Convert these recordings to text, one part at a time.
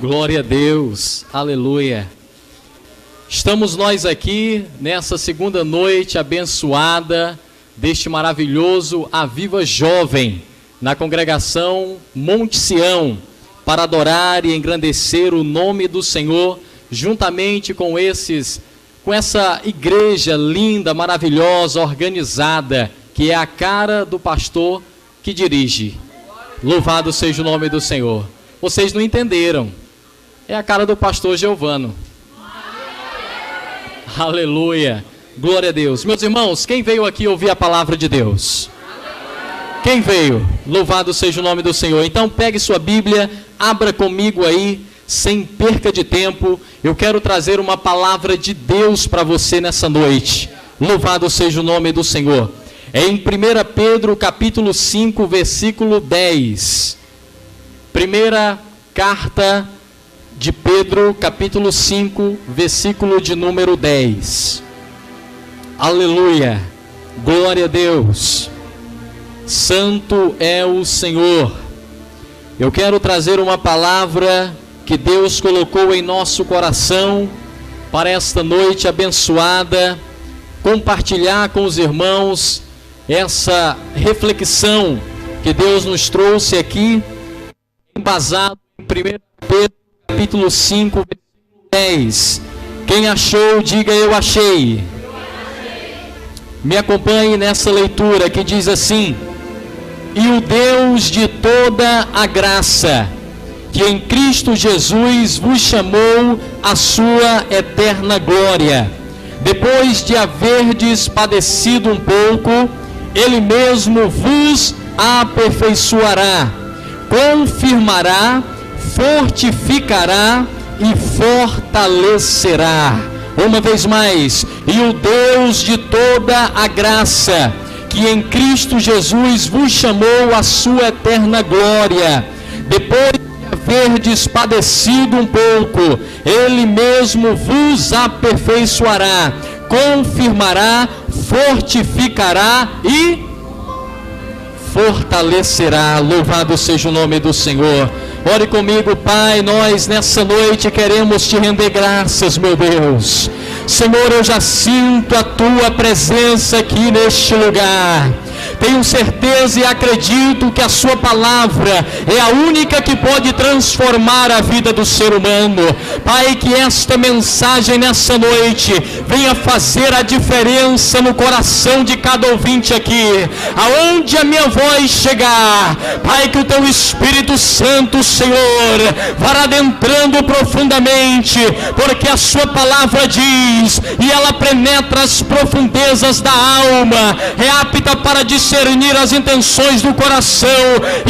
Glória a Deus, aleluia. Estamos nós aqui nessa segunda noite abençoada deste maravilhoso Aviva Jovem, na congregação Monte Sião, para adorar e engrandecer o nome do Senhor, juntamente com essa igreja linda, maravilhosa, organizada, que é a cara do pastor que dirige. Louvado seja o nome do Senhor. Vocês não entenderam. É a cara do pastor Giovano. Aleluia. Glória a Deus. Meus irmãos, quem veio aqui ouvir a palavra de Deus? Quem veio? Louvado seja o nome do Senhor. Então pegue sua Bíblia, abra comigo aí, sem perca de tempo. Eu quero trazer uma palavra de Deus para você nessa noite. Louvado seja o nome do Senhor. É em 1 Pedro capítulo 5, versículo 10. Primeira carta de Pedro, capítulo 5, versículo de número 10. Aleluia, glória a Deus, santo é o Senhor. Eu quero trazer uma palavra que Deus colocou em nosso coração para esta noite abençoada, compartilhar com os irmãos essa reflexão que Deus nos trouxe aqui, embasado em 1 Pedro capítulo 5, versículo 10. Quem achou, diga eu achei. Me acompanhe nessa leitura que diz assim: e o Deus de toda a graça, que em Cristo Jesus vos chamou à sua eterna glória, depois de haverdes padecido um pouco, Ele mesmo vos aperfeiçoará, confirmará, fortificará e fortalecerá. Uma vez mais, e o Deus de toda a graça, que em Cristo Jesus vos chamou à sua eterna glória, depois de haverdes padecido um pouco, Ele mesmo vos aperfeiçoará, confirmará, fortificará e fortalecerá. Louvado seja o nome do Senhor. Ore comigo, Pai. Nós nessa noite queremos te render graças, meu Deus. Senhor, eu já sinto a tua presença aqui neste lugar. Tenho certeza e acredito que a sua palavra é a única que pode transformar a vida do ser humano. Pai, que esta mensagem nessa noite venha fazer a diferença no coração de cada ouvinte aqui, aonde a minha voz chegar. Pai, que o teu Espírito Santo, Senhor, vá adentrando profundamente, porque a sua palavra diz, e ela penetra as profundezas da alma, é apta para discernir as intenções do coração.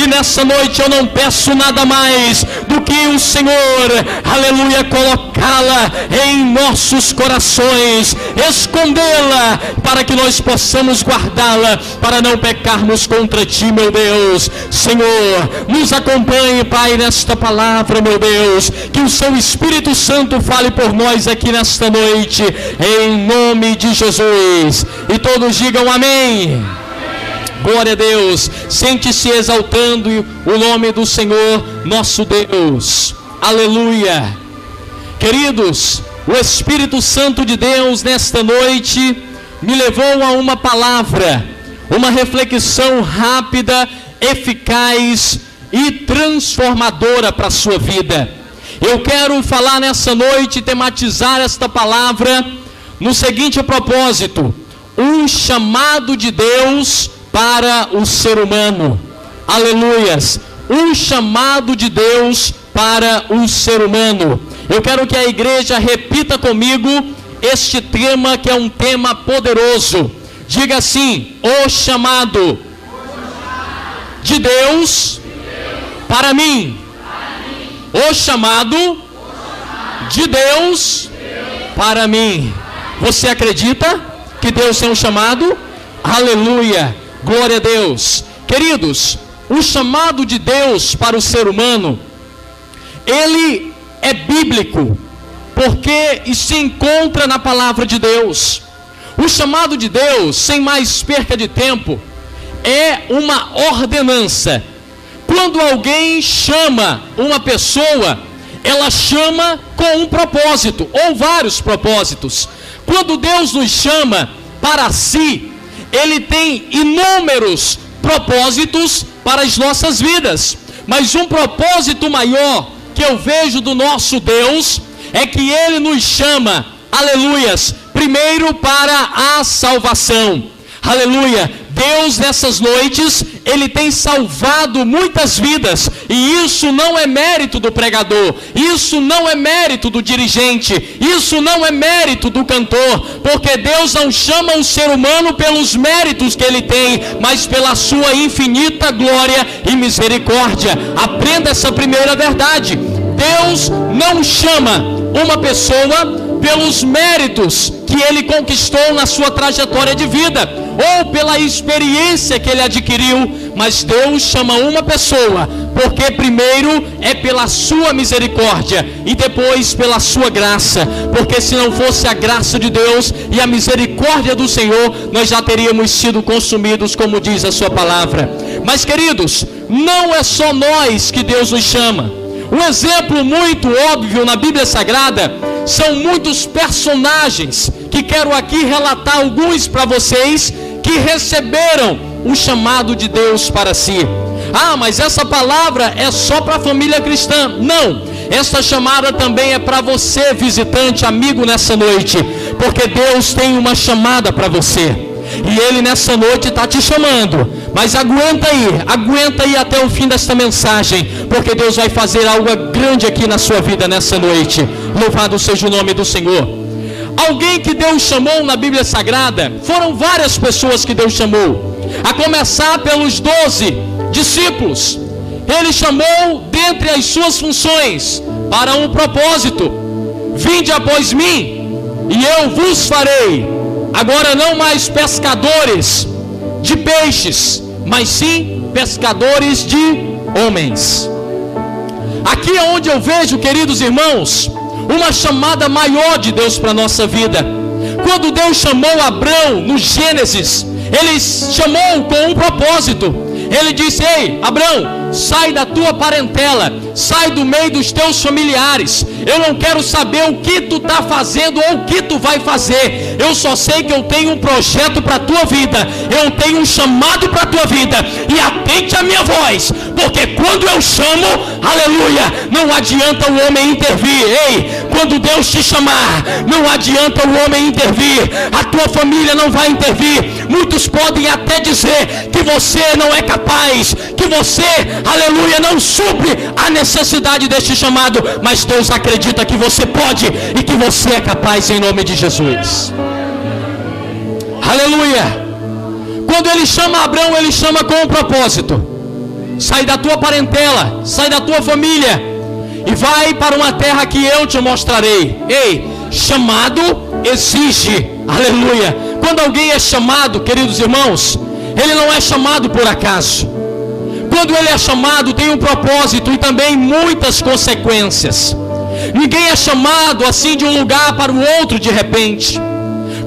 E nessa noite eu não peço nada mais do que o Senhor, aleluia, colocá-la em nossos corações, escondê-la para que nós possamos guardá-la, para não pecarmos contra ti, meu Deus. Senhor, nos acompanhe, Pai, nesta palavra, meu Deus, que o seu Espírito Santo fale por nós aqui nesta noite, em nome de Jesus. E todos digam amém. Glória a Deus. Sente-se exaltando o nome do Senhor nosso Deus. Aleluia. Queridos, o Espírito Santo de Deus nesta noite me levou a uma palavra, uma reflexão rápida, eficaz e transformadora para a sua vida. Eu quero falar nessa noite, tematizar esta palavra no seguinte propósito: um chamado de Deus para o ser humano. Aleluias. Um chamado de Deus para o ser humano. Eu quero que a igreja repita comigo este tema, que é um tema poderoso. Diga assim: o chamado de Deus para mim. O chamado de Deus para mim. Você acredita que Deus tem um chamado? Aleluia. Glória a Deus. Queridos, o chamado de Deus para o ser humano, ele é bíblico, porque se encontra na palavra de Deus. O chamado de Deus, sem mais perca de tempo, é uma ordenança. Quando alguém chama uma pessoa, ela chama com um propósito, ou vários propósitos. Quando Deus nos chama para si, Ele tem inúmeros propósitos para as nossas vidas. Mas um propósito maior que eu vejo do nosso Deus é que Ele nos chama, aleluias, primeiro para a salvação. Aleluia, Deus nessas noites, Ele tem salvado muitas vidas, e isso não é mérito do pregador, isso não é mérito do dirigente, isso não é mérito do cantor, porque Deus não chama o ser humano pelos méritos que ele tem, mas pela sua infinita glória e misericórdia. Aprenda essa primeira verdade: Deus não chama uma pessoa pelos méritos que ele conquistou na sua trajetória de vida, ou pela experiência que ele adquiriu, mas Deus chama uma pessoa, porque primeiro é pela sua misericórdia, e depois pela sua graça, porque se não fosse a graça de Deus e a misericórdia do Senhor, nós já teríamos sido consumidos, como diz a sua palavra. Mas queridos, não é só nós que Deus nos chama. Um exemplo muito óbvio na Bíblia Sagrada são muitos personagens, que quero aqui relatar alguns para vocês, que receberam o chamado de Deus para si. Ah, mas essa palavra é só para a família cristã. Não, essa chamada também é para você, visitante, amigo, nessa noite, porque Deus tem uma chamada para você. E Ele nessa noite está te chamando. Mas aguenta aí até o fim desta mensagem, porque Deus vai fazer algo grande aqui na sua vida nessa noite. Louvado seja o nome do Senhor. Alguém que Deus chamou na Bíblia Sagrada, foram várias pessoas que Deus chamou, a começar pelos 12 discípulos. Ele chamou dentre as suas funções para um propósito: vinde após mim e eu vos farei agora não mais pescadores de peixes, mas sim pescadores de homens. Aqui é onde eu vejo, queridos irmãos, uma chamada maior de Deus para a nossa vida. Quando Deus chamou Abrão no Gênesis, Ele chamou com um propósito. Ele disse: ei, Abrão, sai da tua parentela, sai do meio dos teus familiares. Eu não quero saber o que tu está fazendo ou o que tu vai fazer. Eu só sei que eu tenho um projeto para a tua vida, eu tenho um chamado para a tua vida, e atente à minha voz, porque quando eu chamo, aleluia, não adianta o homem intervir. Ei, quando Deus te chamar, não adianta o homem intervir, a tua família não vai intervir. Muitos podem até dizer que você não é capaz, que você, aleluia, não supre a necessidade deste chamado, mas Deus acredita que você pode e que você é capaz, em nome de Jesus. Aleluia. Quando Ele chama Abrão, Ele chama com um propósito: sai da tua parentela, sai da tua família e vai para uma terra que eu te mostrarei. Ei, chamado exige, aleluia. Quando alguém é chamado, queridos irmãos, ele não é chamado por acaso. Quando ele é chamado, tem um propósito e também muitas consequências. Ninguém é chamado assim de um lugar para o outro de repente.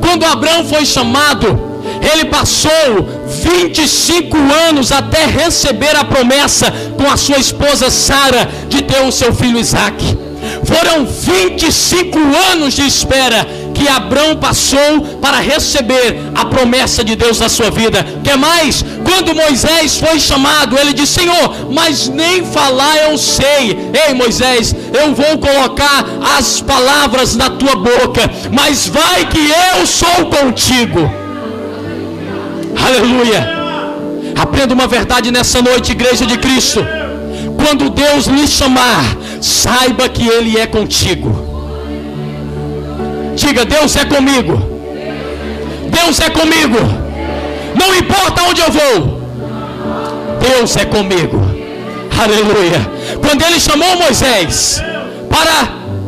Quando Abrão foi chamado, ele passou 25 anos até receber a promessa com a sua esposa Sara de ter o seu filho Isaque. Foram 25 anos de espera que Abrão passou para receber a promessa de Deus na sua vida. Quer mais? Quando Moisés foi chamado, ele disse: Senhor, mas nem falar eu sei. Ei, Moisés, eu vou colocar as palavras na tua boca, mas vai que eu sou contigo. Aleluia. Aprenda uma verdade nessa noite, igreja de Cristo: quando Deus lhe chamar, saiba que Ele é contigo. Diga: Deus é comigo. Deus é comigo. Não importa onde eu vou, Deus é comigo. Aleluia. Quando Ele chamou Moisés para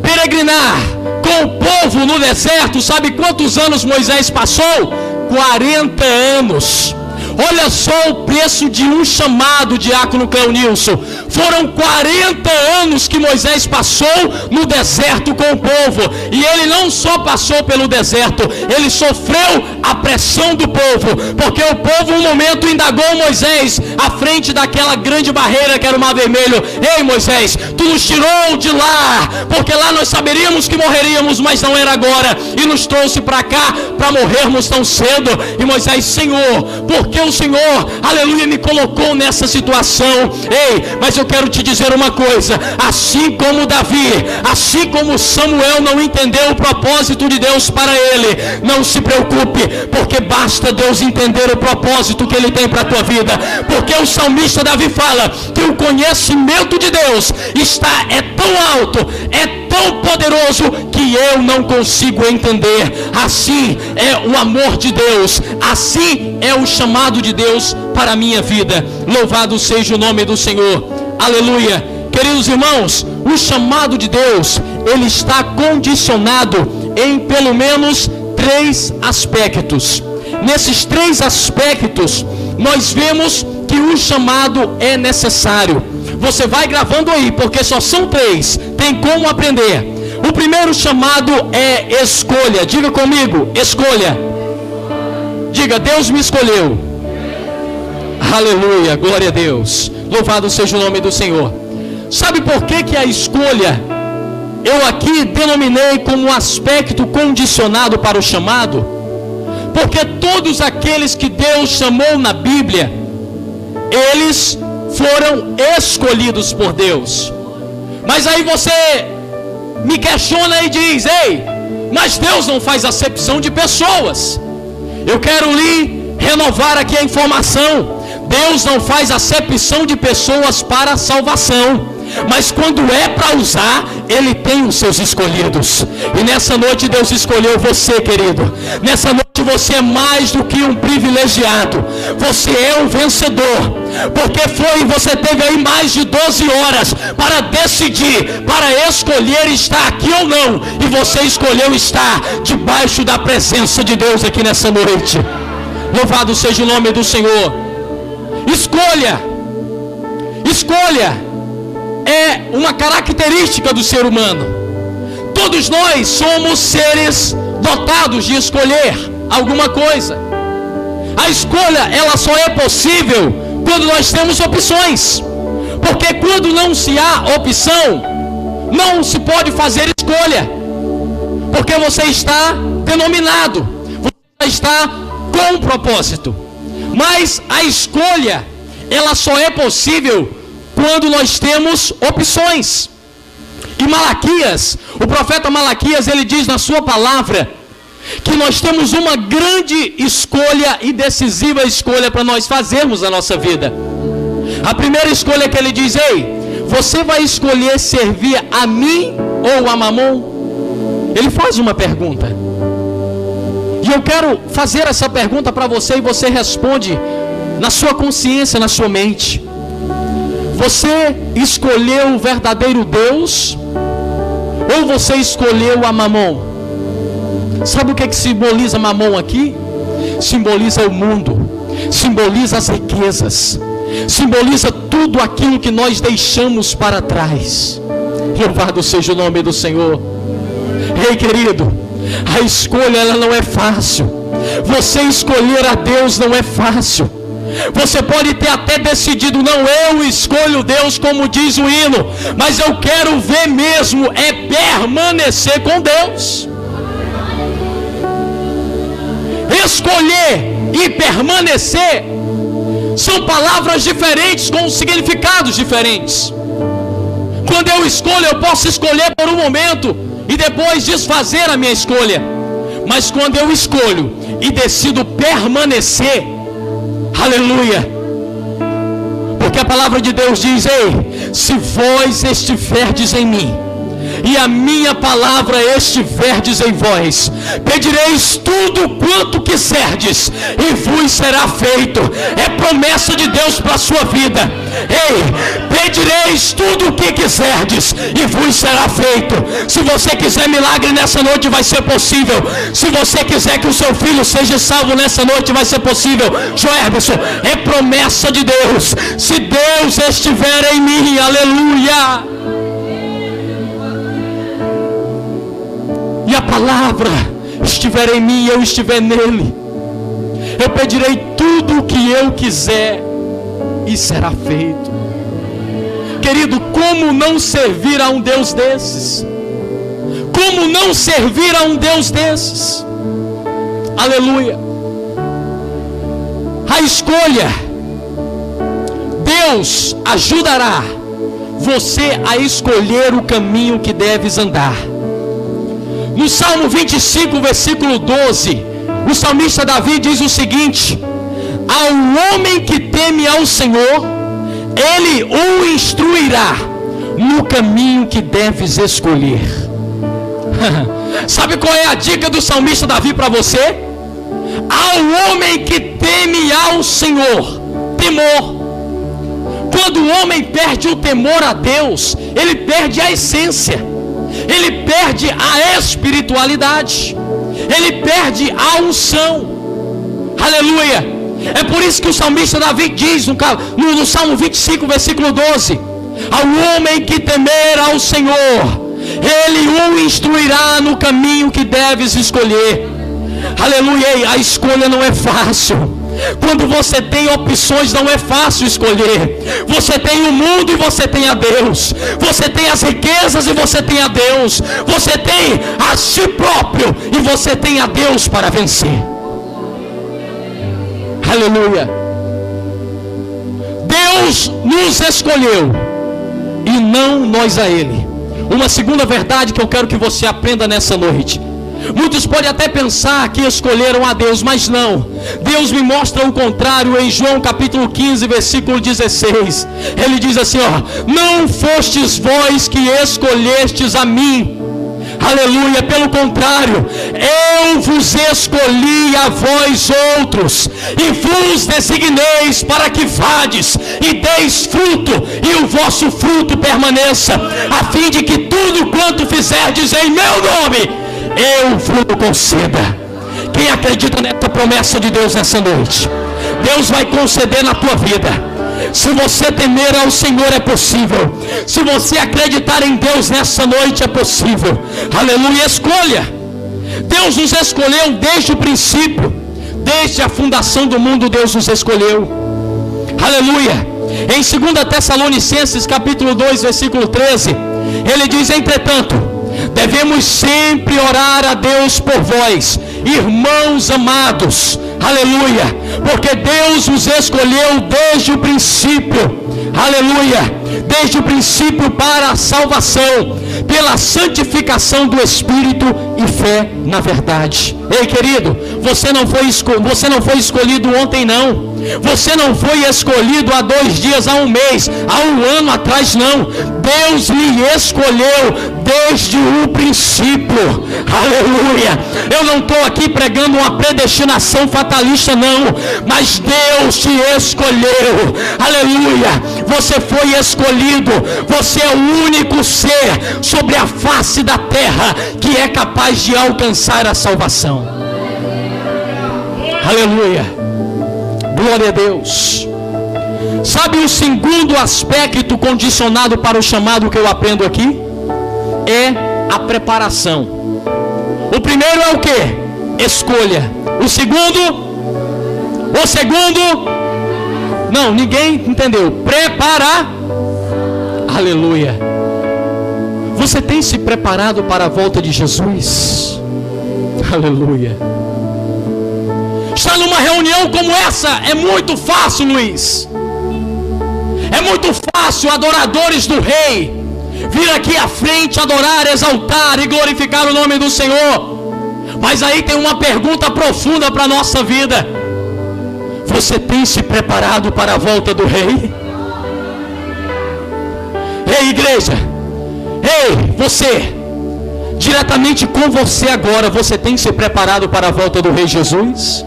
peregrinar com o povo no deserto, sabe quantos anos Moisés passou? 40 anos. Olha só o preço de um chamado, diácono Cleonilson. Foram 40 anos que Moisés passou no deserto com o povo. E ele não só passou pelo deserto, ele sofreu a pressão do povo. Porque o povo, um momento, indagou Moisés à frente daquela grande barreira que era o Mar Vermelho. Ei, Moisés, tu nos tirou de lá, porque lá nós saberíamos que morreríamos, mas não era agora. E nos trouxe para cá para morrermos tão cedo. E Moisés: Senhor, porque o Senhor, aleluia, me colocou nessa situação? Ei, mas eu quero te dizer uma coisa: assim como Davi, assim como Samuel não entendeu o propósito de Deus para ele, não se preocupe, porque basta Deus entender o propósito que ele tem para a tua vida. Porque o salmista Davi fala que o conhecimento de Deus é tão alto, é tão poderoso, que eu não consigo entender. Assim é o amor de Deus, assim é o chamado de Deus para a minha vida. Louvado seja o nome do Senhor, aleluia. Queridos irmãos, o chamado de Deus, ele está condicionado em pelo menos 3 aspectos. Nesses 3 aspectos, nós vemos que o chamado é necessário. Você vai gravando aí, porque só são 3, tem como aprender. O primeiro chamado é escolha. Diga comigo: escolha. Diga: Deus me escolheu. Aleluia, glória a Deus. Louvado seja o nome do Senhor. Sabe por que a escolha eu aqui denominei como um aspecto condicionado para o chamado? Porque todos aqueles que Deus chamou na Bíblia, eles foram escolhidos por Deus. Mas aí você me questiona e diz: ei, mas Deus não faz acepção de pessoas. Eu quero lhe renovar aqui a informação: Deus não faz acepção de pessoas para a salvação. Mas quando é para usar, Ele tem os seus escolhidos. E nessa noite Deus escolheu você, querido. Nessa noite você é mais do que um privilegiado. Você é um vencedor. Porque você teve aí mais de 12 horas para decidir, para escolher estar aqui ou não. E você escolheu estar debaixo da presença de Deus aqui nessa noite. Louvado seja o nome do Senhor. Escolha. Escolha é uma característica do ser humano. Todos nós somos seres dotados de escolher alguma coisa. A escolha, ela só é possível quando nós temos opções. Porque quando não se há opção, não se pode fazer escolha. Porque você está denominado, você está com um propósito. Mas a escolha, ela só é possível quando nós temos opções. E Malaquias, o profeta Malaquias, ele diz na sua palavra que nós temos uma grande escolha e decisiva escolha para nós fazermos na nossa vida. A primeira escolha que ele diz: ei, você vai escolher servir a mim ou a Mamon? Ele faz uma pergunta. E eu quero fazer essa pergunta para você, e você responde na sua consciência, na sua mente. Você escolheu o verdadeiro Deus ou você escolheu a Mamon? Sabe o que simboliza Mamon aqui? Simboliza o mundo, simboliza as riquezas, simboliza tudo aquilo que nós deixamos para trás. Louvado seja o nome do Senhor. Ei, querido, a escolha, ela não é fácil. Você escolher a Deus não é fácil. Você pode ter até decidido: não, eu escolho Deus, como diz o hino, mas eu quero ver mesmo é permanecer com Deus. Escolher e permanecer são palavras diferentes, com significados diferentes. Quando eu escolho, eu posso escolher por um momento e depois desfazer a minha escolha. Mas quando eu escolho e decido permanecer, aleluia, porque a palavra de Deus diz: ei, se vós estiverdes em mim e a minha palavra estiverdes em vós, pedireis tudo quanto quiserdes e vos será feito. É promessa de Deus para a sua vida. Ei, pedireis tudo o que quiserdes e vos será feito. Se você quiser milagre nessa noite, vai ser possível. Se você quiser que o seu filho seja salvo nessa noite, vai ser possível. Joerberson, é promessa de Deus. Se Deus estiver em mim, aleluia. E a palavra estiver em mim e eu estiver nele, eu pedirei tudo o que eu quiser e será feito. Querido, como não servir a um Deus desses? Como não servir a um Deus desses? Aleluia. A escolha, Deus ajudará você a escolher o caminho que deves andar. No Salmo 25, versículo 12, o salmista Davi diz o seguinte: ao homem que teme ao Senhor, ele o instruirá no caminho que deves escolher. Sabe qual é a dica do salmista Davi para você? Ao homem que teme ao Senhor, temor. Quando o homem perde o temor a Deus, ele perde a essência, ele perde a espiritualidade, ele perde a unção. Aleluia. É por isso que o salmista Davi diz no Salmo 25, versículo 12: ao homem que temer ao Senhor, ele o instruirá no caminho que deves escolher. Aleluia. A escolha não é fácil. Quando você tem opções, não é fácil escolher. Você tem o mundo e você tem a Deus. Você tem as riquezas e você tem a Deus. Você tem a si próprio e você tem a Deus para vencer. Aleluia. Deus nos escolheu e não nós a Ele. Uma segunda verdade que eu quero que você aprenda nessa noite: muitos podem até pensar que escolheram a Deus, mas não. Deus me mostra o contrário em João capítulo 15, versículo 16. Ele diz assim, não fostes vós que escolhestes a mim. Aleluia. Pelo contrário, eu vos escolhi a vós outros e vos designeis para que vades e deis fruto e o vosso fruto permaneça, a fim de que tudo quanto fizerdes em meu nome eu vos conceda. Quem acredita nessa promessa de Deus nessa noite? Deus vai conceder na tua vida. Se você temer ao Senhor, é possível. Se você acreditar em Deus nessa noite, é possível. Aleluia. Escolha. Deus nos escolheu desde o princípio. Desde a fundação do mundo, Deus nos escolheu. Aleluia. Em 2 Tessalonicenses capítulo 2, versículo 13, ele diz: entretanto, devemos sempre orar a Deus por vós, irmãos amados. Aleluia. Porque Deus os escolheu desde o princípio. Aleluia. Desde o princípio para a salvação, pela santificação do Espírito e fé na verdade. Ei, querido, você não foi escolhido ontem, não. Você não foi escolhido há 2 dias, há 1 mês, há 1 ano atrás, não. Deus lhe escolheu desde o princípio. Aleluia. Eu não estou aqui pregando uma predestinação fatalista, não. Mas Deus te escolheu. Aleluia. Você foi escolhido. Você é o único ser sobre a face da terra que é capaz de alcançar a salvação. Aleluia. Glória a Deus. Sabe o segundo aspecto condicionado para o chamado que eu aprendo aqui? É a preparação. O primeiro é o que? Escolha. O segundo? Não, ninguém entendeu. Preparar. Aleluia. Você tem se preparado para a volta de Jesus? Aleluia. Estar numa reunião como essa é muito fácil, Luiz. É muito fácil adoradores do Rei vir aqui à frente, adorar, exaltar e glorificar o nome do Senhor. Mas aí tem uma pergunta profunda para a nossa vida: você tem se preparado para a volta do Rei? Ei, igreja, ei, você, diretamente com você agora, você tem se preparado para a volta do Rei Jesus?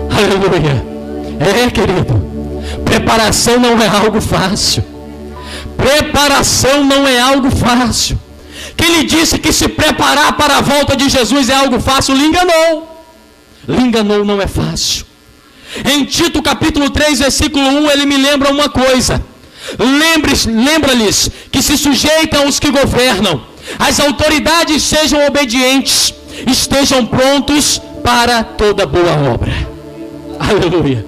Aleluia. Querido, preparação não é algo fácil. Preparação não é algo fácil. Quem lhe disse que se preparar para a volta de Jesus é algo fácil, lhe enganou. Lhe enganou, não é fácil. Em Tito capítulo 3, versículo 1, ele me lembra uma coisa. Lembra-lhes que se sujeitam aos que governam, as autoridades sejam obedientes, estejam prontos para toda boa obra. Aleluia.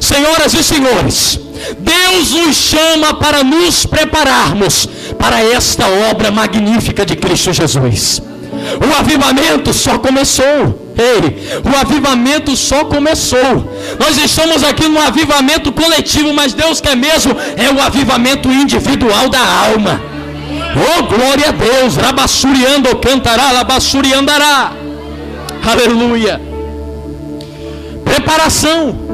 Senhoras e senhores, Deus nos chama para nos prepararmos para esta obra magnífica de Cristo Jesus. O avivamento só começou. O avivamento só começou. Nós estamos aqui no avivamento coletivo, mas Deus quer mesmo é o avivamento individual da alma. Oh, glória a Deus. Rabassuriando cantará, labassuriandará. Aleluia. Preparação.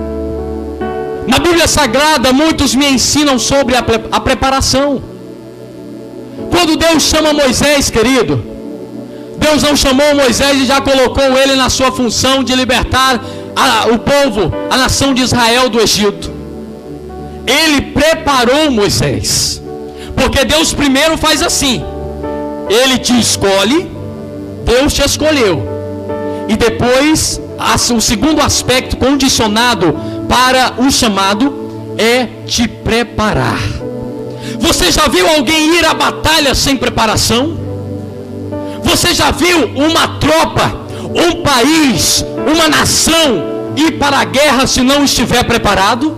Na Bíblia Sagrada, muitos me ensinam sobre a preparação. Quando Deus chama Moisés, querido, Deus não chamou Moisés e já colocou ele na sua função de libertar o povo, a nação de Israel do Egito. Ele preparou Moisés, porque Deus primeiro faz assim: Ele te escolhe, Deus te escolheu, e depois o segundo aspecto condicionado para o chamado é te preparar. Você já viu alguém ir à batalha sem preparação? Você já viu uma tropa, um país, uma nação ir para a guerra se não estiver preparado?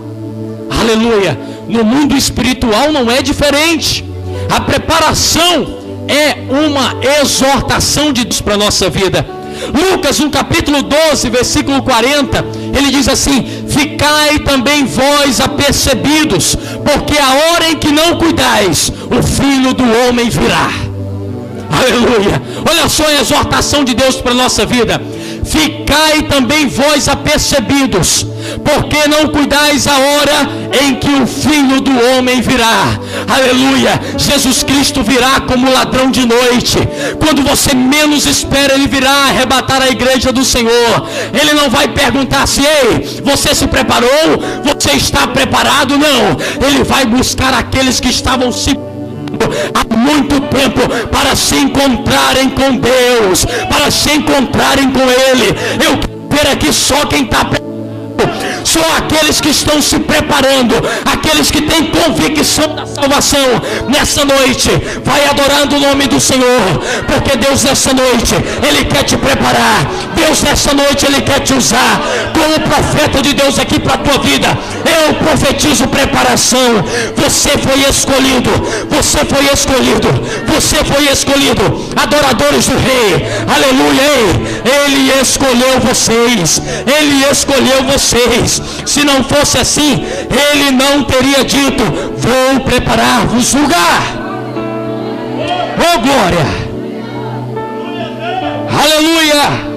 Aleluia. No mundo espiritual não é diferente. A preparação é uma exortação de Deus para a nossa vida. Lucas, no capítulo 12, versículo 40, ele diz assim: ficai também vós apercebidos, porque a hora em que não cuidais, o Filho do Homem virá. Aleluia. Olha só a exortação de Deus para a nossa vida: ficai também vós apercebidos, porque não cuidais a hora em que o Filho do Homem virá. Aleluia. Jesus Cristo virá como ladrão de noite. Quando você menos espera, Ele virá arrebatar a igreja do Senhor. Ele não vai perguntar se: ei, você se preparou? Você está preparado? Não. Ele vai buscar aqueles que estavam se há muito tempo para se encontrarem com Deus, para se encontrarem com Ele. Eu quero ver aqui só quem está preparado. Só aqueles que estão se preparando, aqueles que têm convicção da salvação. Nessa noite, vai adorando o nome do Senhor, porque Deus nessa noite, Ele quer te preparar. Deus nessa noite, Ele quer te usar como profeta de Deus aqui para a tua vida. Eu profetizo preparação. Você foi escolhido, você foi escolhido, você foi escolhido. Adoradores do Rei, aleluia. Ele escolheu vocês, Ele escolheu vocês. Se não fosse assim, Ele não teria dito: vou preparar-vos lugar. Oh, glória. Aleluia.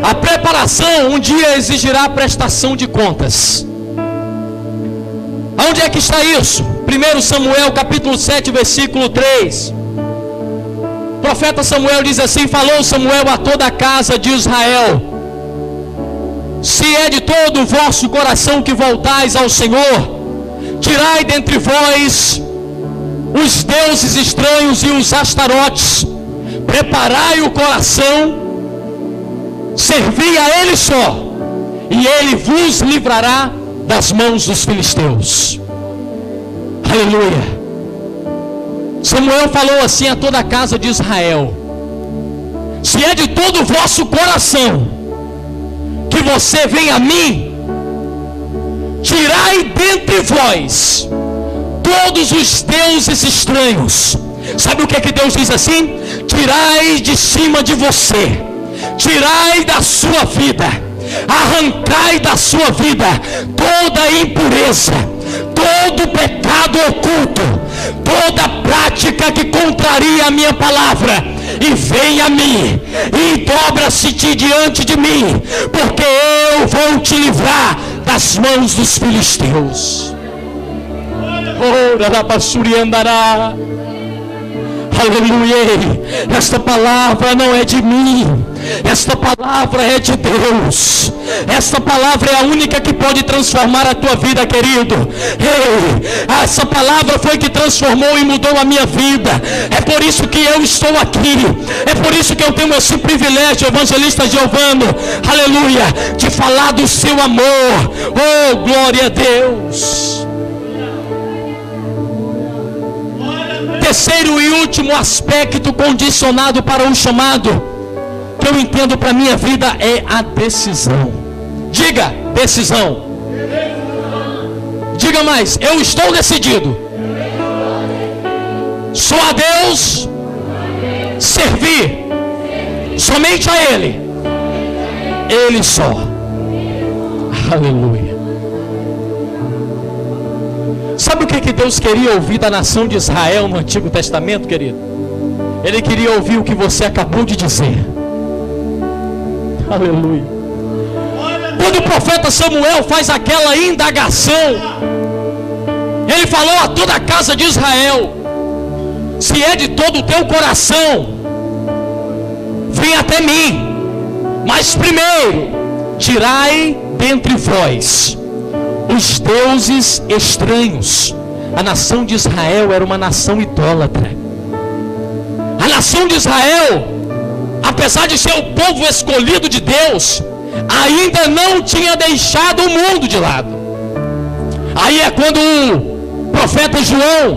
A preparação um dia exigirá prestação de contas. Onde é que está isso? 1 Samuel capítulo 7, versículo 3. O profeta Samuel diz assim: falou Samuel a toda a casa de Israel: se é de todo o vosso coração que voltais ao Senhor, tirai dentre vós os deuses estranhos e os astarotes, preparai o coração, servi a Ele só, e Ele vos livrará das mãos dos filisteus. Aleluia. Samuel falou assim a toda a casa de Israel: se é de todo o vosso coração que você vem a mim, tirai dentre vós todos os deuses estranhos. Sabe o que é que Deus diz assim? Tirai de cima de você, tirai da sua vida, arrancai da sua vida toda a impureza, todo pecado oculto, toda prática que contraria a minha palavra, e vem a mim, e dobra-se-te diante de mim, porque eu vou te livrar das mãos dos filisteus. Andará. Aleluia. Esta palavra não é de mim, esta palavra é de Deus. Essa palavra é a única que pode transformar a tua vida, querido. Ei, essa palavra foi que transformou e mudou a minha vida. É por isso que eu estou aqui. É por isso que eu tenho esse privilégio, evangelista Giovano, aleluia, de falar do seu amor. Oh, glória a Deus. Terceiro e último aspecto condicionado para um chamado que eu entendo para a minha vida é a decisão. Diga, decisão. Diga mais, eu estou decidido. Só a Deus servir, somente a Ele, Ele só. Aleluia. Sabe o que Deus queria ouvir da nação de Israel no Antigo Testamento, querido? Ele queria ouvir o que você acabou de dizer. Aleluia. Quando o profeta Samuel faz aquela indagação, ele falou a toda a casa de Israel: se é de todo o teu coração, vem até mim, mas primeiro tirai dentre vós os deuses estranhos. A nação de Israel era uma nação idólatra. A nação de Israel, apesar de ser o povo escolhido de Deus, ainda não tinha deixado o mundo de lado. Aí é quando o profeta João,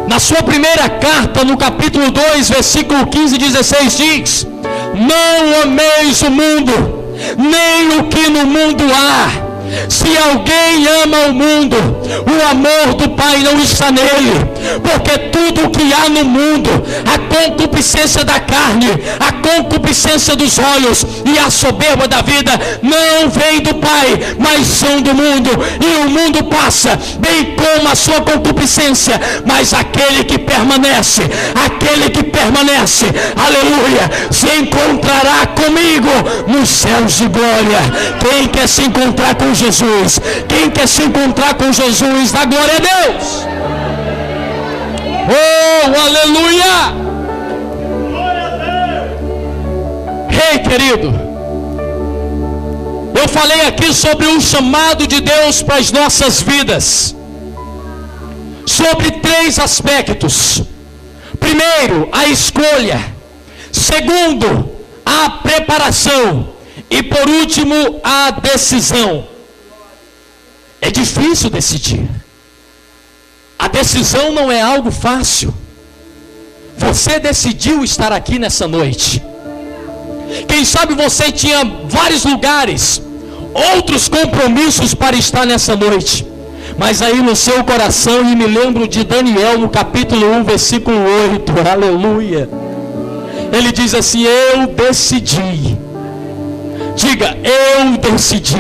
na sua primeira carta, no capítulo 2, versículo 15 e 16, diz: não ameis o mundo, nem o que no mundo há. Se alguém ama o mundo, o amor do Pai não está nele, porque tudo o que há no mundo, a concupiscência da carne, a concupiscência dos olhos e a soberba da vida, não vem do Pai, mas são do mundo, e o mundo passa, bem como a sua concupiscência, mas aquele que permanece, aleluia, se encontrará comigo nos céus de glória. Quem quer se encontrar com Jesus? Quem quer se encontrar com Jesus? Dá glória a Deus. Oh, aleluia. Ei, querido, eu falei aqui sobre o chamado de Deus para as nossas vidas, sobre 3 aspectos. Primeiro, a escolha. Segundo, a preparação. E por último, a decisão. É difícil decidir. A decisão não é algo fácil. Você decidiu estar aqui nessa noite. Quem sabe você tinha vários lugares, outros compromissos para estar nessa noite, mas aí no seu coração, e me lembro de Daniel no capítulo 1, versículo 8, aleluia, ele diz assim: eu decidi. Diga, eu decidi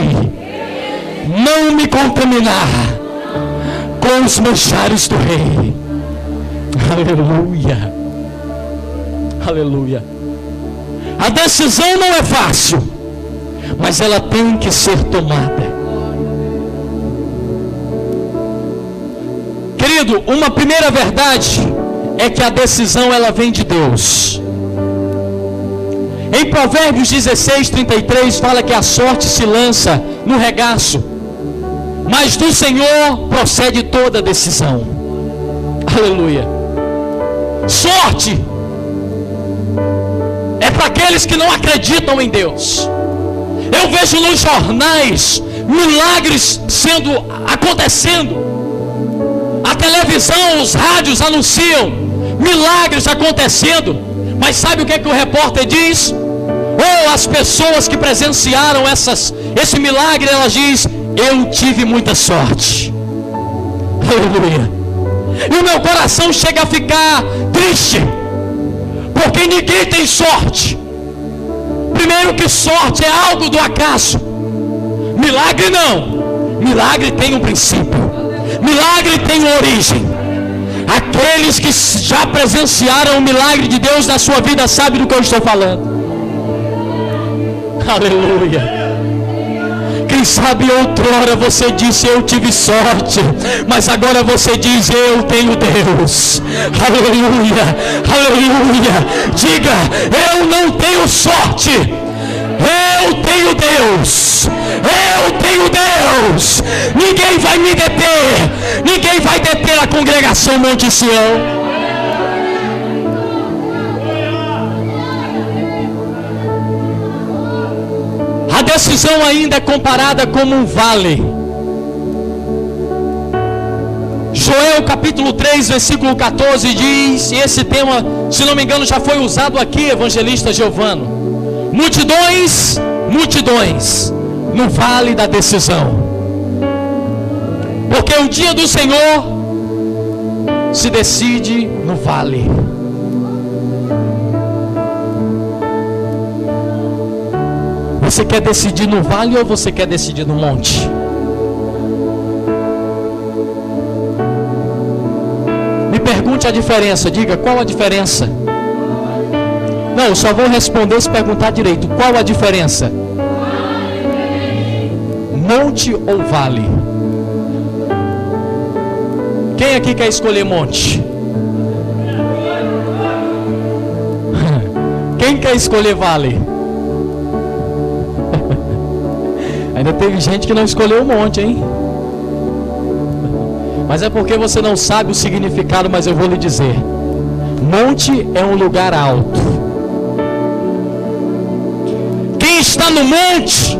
não me contaminar com os manjares do rei. Aleluia, aleluia. A decisão não é fácil, mas ela tem que ser tomada. Querido, uma primeira verdade é que a decisão ela vem de Deus. Em Provérbios 16:33 fala que a sorte se lança no regaço, mas do Senhor procede toda decisão. Aleluia. Sorte é para aqueles que não acreditam em Deus. Eu vejo nos jornais milagres acontecendo. A televisão, os rádios anunciam milagres acontecendo. Mas sabe o que é que o repórter diz? Ou as pessoas que presenciaram esse milagre, elas dizem: eu tive muita sorte. Aleluia. E o meu coração chega a ficar triste, porque ninguém tem sorte. Primeiro que sorte é algo do acaso. Milagre não. Milagre tem um princípio. Milagre tem uma origem. Aqueles que já presenciaram o milagre de Deus na sua vida sabem do que eu estou falando. Aleluia. Quem sabe outrora você disse: eu tive sorte, mas agora você diz: eu tenho Deus. Aleluia, aleluia. Diga: eu não tenho sorte, Eu tenho Deus. Eu tenho Deus. Ninguém vai me deter. Ninguém vai deter a congregação Monte Sião. A decisão ainda é comparada como um vale. Joel capítulo 3, versículo 14 diz, e esse tema, se não me engano, já foi usado aqui, evangelista Giovano: multidões, multidões, no vale da decisão. Porque o dia do Senhor se decide no vale. Você quer decidir no vale ou você quer decidir no monte? Me pergunte a diferença. Diga, qual a diferença? Não, eu só vou responder se perguntar direito. Qual a diferença? Monte ou vale? Quem aqui quer escolher monte? Quem quer escolher vale? Ainda teve gente que não escolheu o monte, hein? Mas é porque você não sabe o significado, mas eu vou lhe dizer. Monte é um lugar alto. Quem está no monte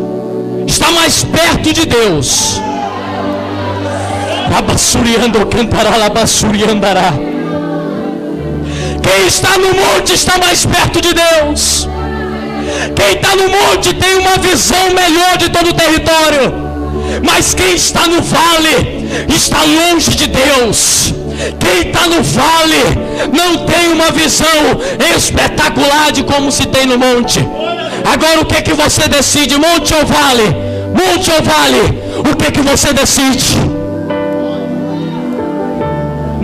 está mais perto de Deus. Labassuriando cantará, labassuriandará. Quem está no monte está mais perto de Deus. Quem está no monte tem uma visão melhor de todo o território. Mas quem está no vale está longe de Deus. Quem está no vale não tem uma visão espetacular de como se tem no monte. Agora o que é que você decide? Monte ou vale? Monte ou vale? O que é que você decide?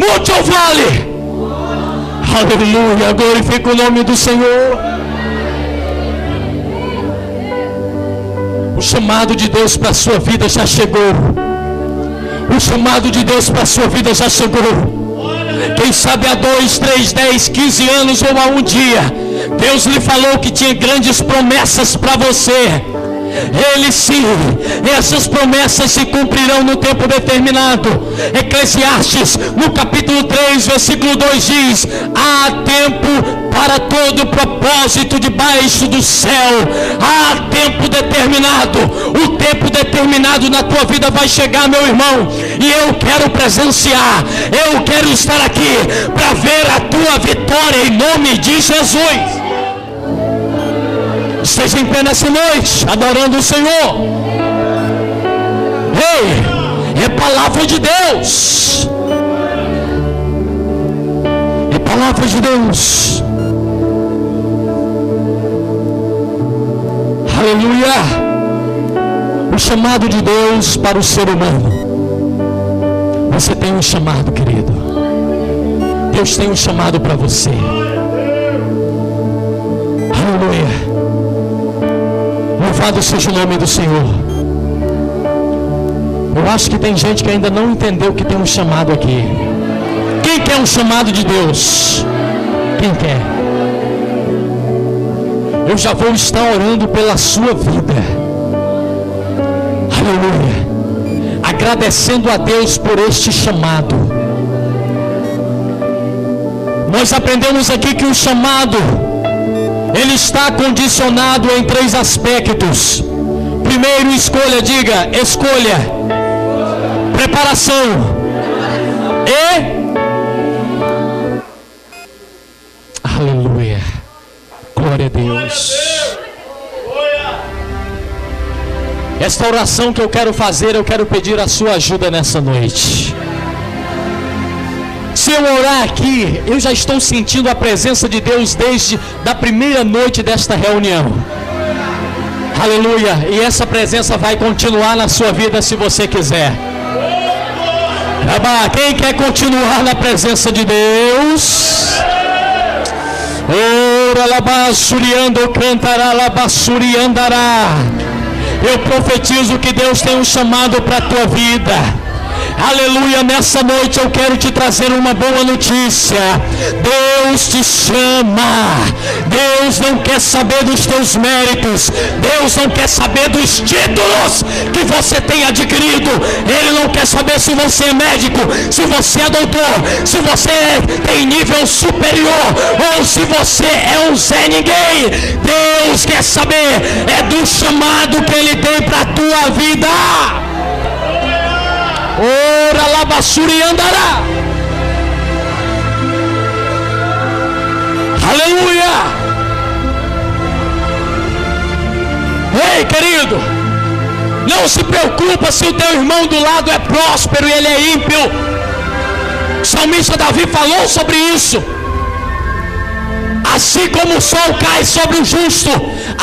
Monte ou vale? Aleluia, glorifica o nome do Senhor. O chamado de Deus para a sua vida já chegou. O chamado de Deus para a sua vida já chegou. Quem sabe há 2, 3, 10, 15 anos ou há um dia, Deus lhe falou que tinha grandes promessas para você. Ele sim, essas promessas se cumprirão no tempo determinado. Eclesiastes no capítulo 3, versículo 2 diz: há tempo para todo propósito debaixo do céu. Há tempo determinado. O tempo determinado na tua vida vai chegar, meu irmão, e eu quero presenciar. Eu quero estar aqui para ver a tua vitória em nome de Jesus. Esteja em pé nessa noite, adorando o Senhor. Ei, é palavra de Deus. É palavra de Deus. Aleluia. O chamado de Deus para o ser humano. Você tem um chamado, querido. Deus tem um chamado para você. Aleluia. Louvado seja o nome do Senhor. Eu acho que tem gente que ainda não entendeu que tem um chamado aqui. Quem quer um chamado de Deus? Quem quer? Eu já vou estar orando pela sua vida. Aleluia. Agradecendo a Deus por este chamado. Nós aprendemos aqui que o chamado, ele está condicionado em 3 aspectos. Primeiro, escolha, diga, escolha. Preparação. E aleluia. Glória a Deus. Esta oração que eu quero fazer, eu quero pedir a sua ajuda nessa noite. Se eu orar aqui, eu já estou sentindo a presença de Deus desde a primeira noite desta reunião. Aleluia. E essa presença vai continuar na sua vida se você quiser. Quem quer continuar na presença de Deus? Ora labassuriando cantará, labassuriandará. Eu profetizo que Deus tem um chamado para a tua vida. Aleluia, nessa noite eu quero te trazer uma boa notícia. Deus te chama. Deus não quer saber dos teus méritos. Deus não quer saber dos títulos que você tem adquirido. Ele não quer saber se você é médico, se você é doutor, se você tem nível superior ou se você é um Zé Ninguém. Deus quer saber é do chamado que Ele tem para a tua vida. Ora lá basura e andará. Aleluia. Ei, querido, não se preocupa se o teu irmão do lado é próspero e ele é ímpio. O salmista Davi falou sobre isso. Assim como o sol cai sobre o justo,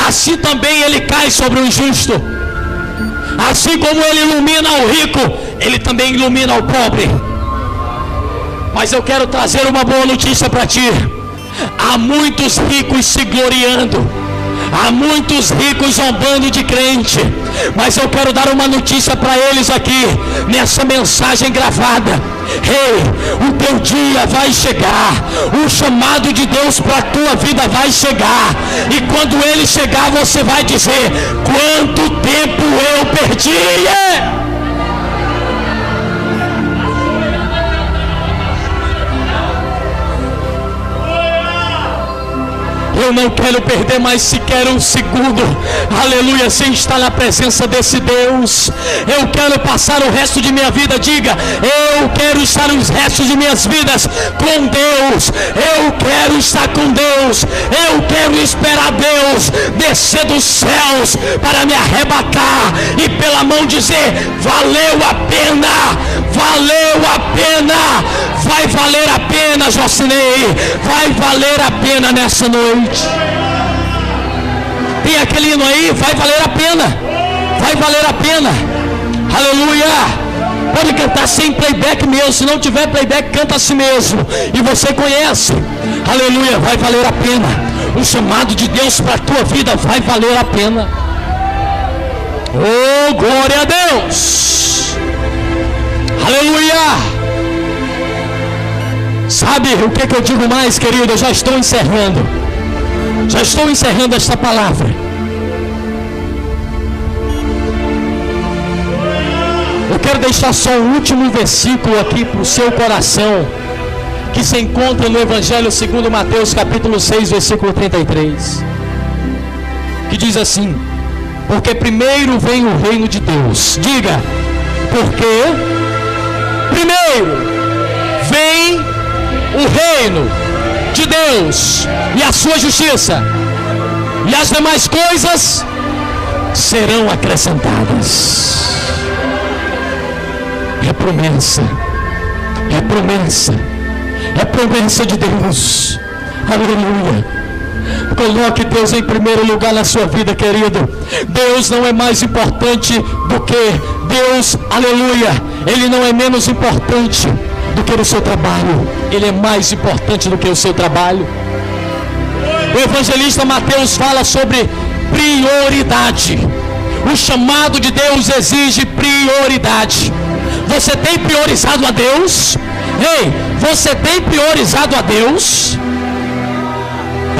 assim também ele cai sobre o injusto. Assim como ele ilumina o rico, ele também ilumina o pobre. Mas eu quero trazer uma boa notícia para ti. Há muitos ricos se gloriando, há muitos ricos zombando de crente, mas eu quero dar uma notícia para eles aqui, nessa mensagem gravada. Ei, o teu dia vai chegar, o chamado de Deus para a tua vida vai chegar, e quando ele chegar você vai dizer: quanto tempo eu perdi! Eu não quero perder mais sequer um segundo, aleluia, sem estar na presença desse Deus. Eu quero passar o resto de minha vida, diga, eu quero estar os restos de minhas vidas com Deus. Eu quero estar com Deus. Eu quero esperar Deus descer dos céus para me arrebatar e pela mão dizer: valeu a pena, valeu a pena. Vai valer a pena, Jocinei, vai valer a pena nessa noite. Tem aquele hino aí, vai valer a pena, vai valer a pena, aleluia. Pode cantar sem playback mesmo, se não tiver playback, canta a si mesmo, e você conhece, aleluia, vai valer a pena. O chamado de Deus para a tua vida vai valer a pena. Oh, glória a Deus, aleluia. Sabe o que eu digo mais, querido? Eu já estou encerrando esta palavra. Eu quero deixar só um último versículo aqui para o seu coração, que se encontra no Evangelho segundo Mateus capítulo 6, versículo 33, que diz assim: porque primeiro vem o reino de Deus. Diga, porque primeiro vem o reino de Deus e a sua justiça, e as demais coisas serão acrescentadas. É promessa, é promessa, é promessa de Deus. Aleluia. Coloque Deus em primeiro lugar na sua vida, querido. Deus não é mais importante do que Deus, aleluia, Ele não é menos importante do que o seu trabalho. Ele é mais importante do que o seu trabalho. O evangelista Mateus fala sobre prioridade. O chamado de Deus exige prioridade. Você tem priorizado a Deus? Ei, você tem priorizado a Deus?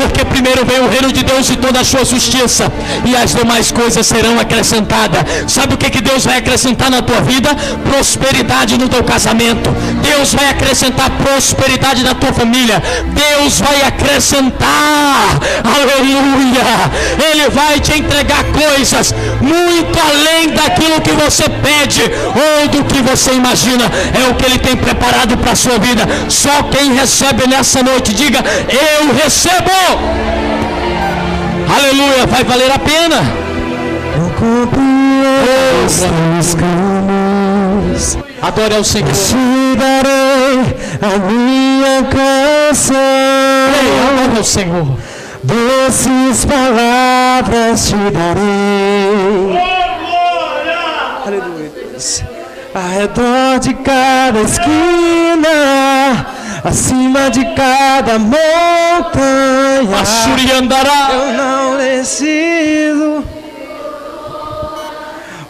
Porque primeiro vem o reino de Deus e toda a sua justiça, e as demais coisas serão acrescentadas. Sabe o que Deus vai acrescentar na tua vida? Prosperidade no teu casamento. Deus vai acrescentar prosperidade na tua família. Deus vai acrescentar, aleluia, Ele vai te entregar coisas muito além daquilo que você pede ou do que você imagina. É o que Ele tem preparado para a sua vida. Só quem recebe nessa noite, diga: eu recebo. Aleluia, vai valer a pena. Eu cumprirei os caminhos. Adore ao Senhor. Te darei a minha canção. Adore ao Senhor. Doces palavras te darei. Aleluia. Ao redor de cada esquina, acima de cada montanha, Açuri andará. eu não decido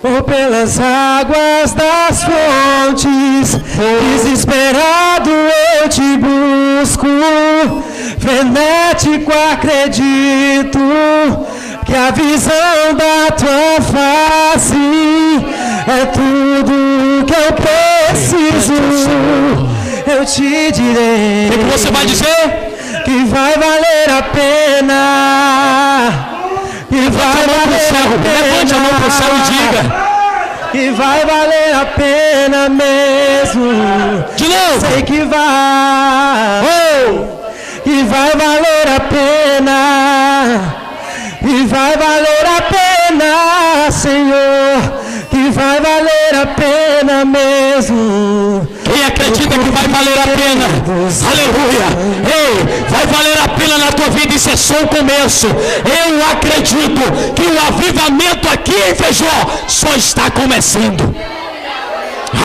ou pelas águas das fontes, desesperado eu te busco, frenético acredito que a visão da tua face é tudo que eu preciso. Eu te direi. O que você vai dizer? Que vai valer a pena. Que vai valer a pena. Levante a mão para o céu e diga. Que vai valer a pena mesmo. De novo. Sei que vai. Que vai valer a pena. Que vai valer a pena, Senhor. Que vai valer a pena mesmo. Quem acredita que vai valer a pena? Aleluia! Ei, vai valer a pena na tua vida, isso é só o começo. Eu acredito que o avivamento aqui em Feijó só está começando.